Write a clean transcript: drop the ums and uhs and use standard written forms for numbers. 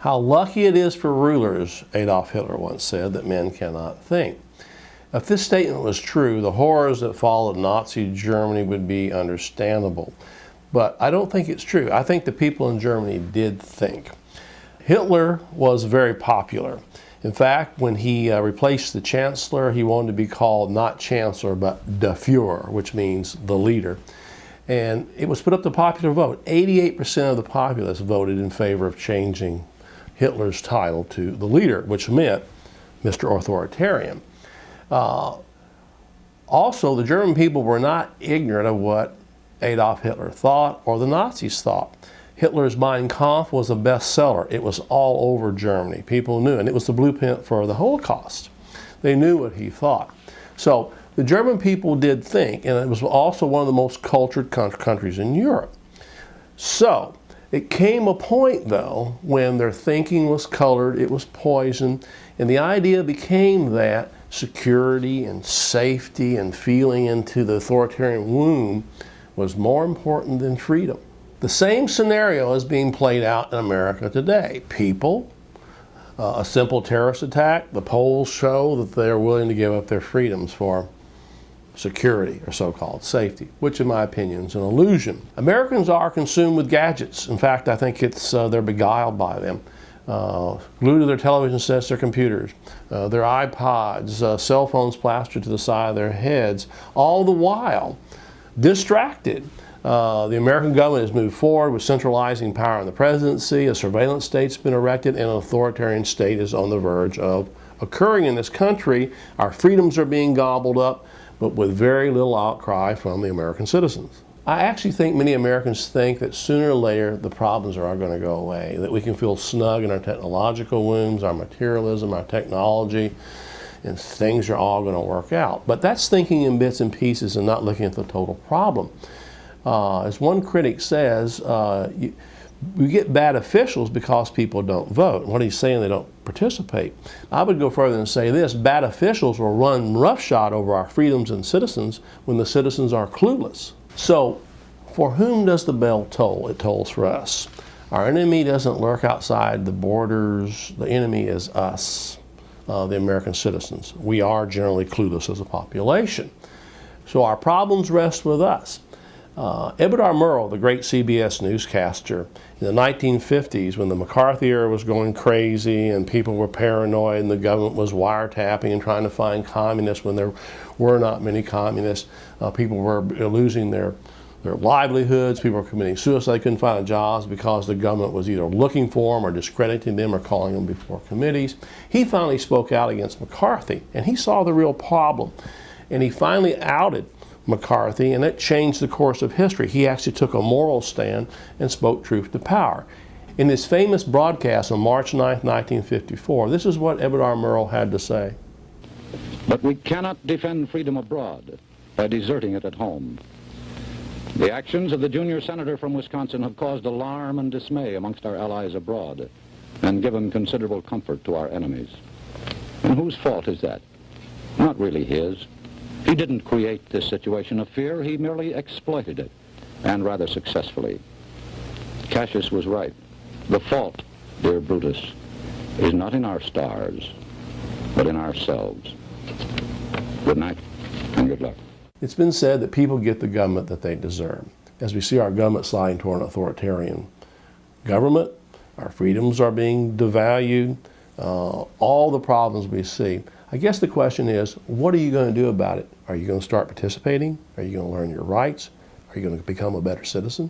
How lucky it is for rulers, Adolf Hitler once said, that men cannot think. If this statement was true, the horrors that followed Nazi Germany would be understandable. But I don't think it's true. I think the people in Germany did think. Hitler was very popular. In fact, when he replaced the Chancellor, he wanted to be called not Chancellor, but Der Führer, which means the leader. And it was put up to popular vote. 88% of the populace voted in favor of changing Hitler's title to the leader, which meant Mr. Authoritarian. Also, the German people were not ignorant of what Adolf Hitler thought or the Nazis thought. Hitler's Mein Kampf was a bestseller. It was all over Germany. People knew, and it was the blueprint for the Holocaust. They knew what he thought. So the German people did think, and it was also one of the most cultured countries in Europe. So it came a point, though, when their thinking was colored, it was poisoned, and the idea became that security and safety and feeling into the authoritarian womb was more important than freedom. The same scenario is being played out in America today. People, a simple terrorist attack, the polls show that they're willing to give up their freedoms for security, or so-called safety, which in my opinion is an illusion. Americans are consumed with gadgets. In fact, I think they're beguiled by them. Glued to their television sets, their computers, their iPods, cell phones plastered to the side of their heads, all the while distracted. The American government has moved forward with centralizing power in the presidency, a surveillance state's been erected, and an authoritarian state is on the verge of occurring in this country. Our freedoms are being gobbled up, but with very little outcry from the American citizens. I actually think many Americans think that sooner or later the problems are going to go away, that we can feel snug in our technological wombs, our materialism, our technology, and things are all going to work out. But that's thinking in bits and pieces and not looking at the total problem. As one critic says, we get bad officials because people don't vote. What he's saying, they don't participate. I would go further and say this: bad officials will run roughshod over our freedoms and citizens when the citizens are clueless. So, for whom does the bell toll? It tolls for us. Our enemy doesn't lurk outside the borders. The enemy is us, the American citizens. We are generally clueless as a population. So our problems rest with us. Edward R. Murrow, the great CBS newscaster, in the 1950s, when the McCarthy era was going crazy and people were paranoid and the government was wiretapping and trying to find communists when there were not many communists, people were losing their livelihoods, people were committing suicide, they couldn't find jobs because the government was either looking for them or discrediting them or calling them before committees. He finally spoke out against McCarthy, and he saw the real problem, and he finally outed McCarthy, and it changed the course of history. He actually took a moral stand and spoke truth to power. In his famous broadcast on March 9, 1954, this is what Edward R. Murrow had to say. But we cannot defend freedom abroad by deserting it at home. The actions of the junior senator from Wisconsin have caused alarm and dismay amongst our allies abroad and given considerable comfort to our enemies. And whose fault is that? Not really his. He didn't create this situation of fear, he merely exploited it, and rather successfully. Cassius was right. The fault, dear Brutus, is not in our stars, but in ourselves. Good night, and good luck. It's been said that people get the government that they deserve. As we see our government sliding toward an authoritarian government, our freedoms are being devalued, all the problems we see. I guess the question is, what are you going to do about it? Are you going to start participating? Are you going to learn your rights? Are you going to become a better citizen?